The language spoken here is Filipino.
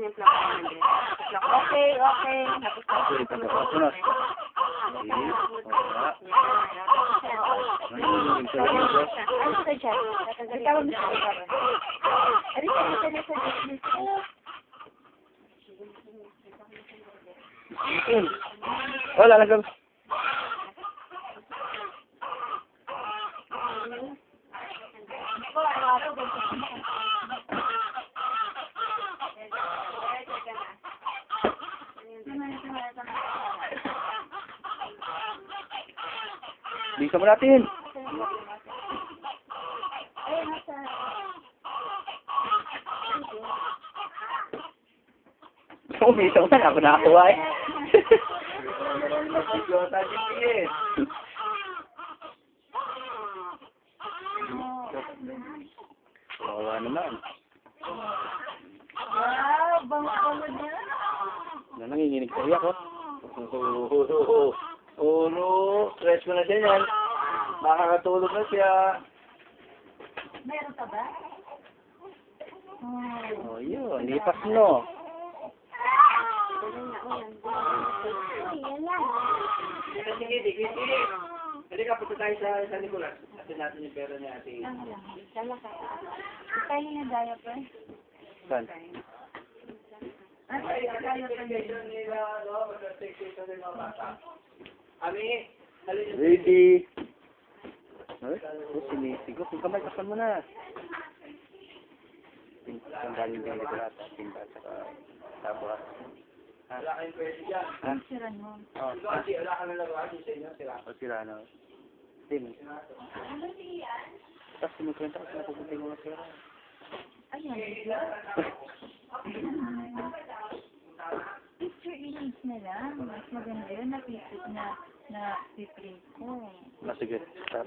naman yung clock naman din. Okay, okay. Tapos Okay, pagkatapos na. Ano ka dyan? Ikaw mo siya. Wala lang. Bisa mo natin. Umisaw na ako nakakuha eh. Wala naman. Wow, bango-bango niya. Nanginginig sa iyak, oh. Stress mo na siya yan. Makakatulog na siya. Meron ka ba? Oh, yun. Lipas no. Sige. Pwede ka punta tayo sa Nicolas. Kasi natin yung pera niya ating... Dala ka. Tayo na diaper. Saan? Ready. Sinisigos. Yung kamay, kasan mo na. Ang galing din dito lahat. Timba, saka tapos. Wala kayong pwede dyan. Ha? Siran mo. Oo. Wala ka na laruan sa inyo. Sira na. Hindi. Tapos sumukwenta kasi napupunta yung mga sira. Ayun. Picture image na lang. Mas maganda yun na picture na piprint ko. Sige. Start.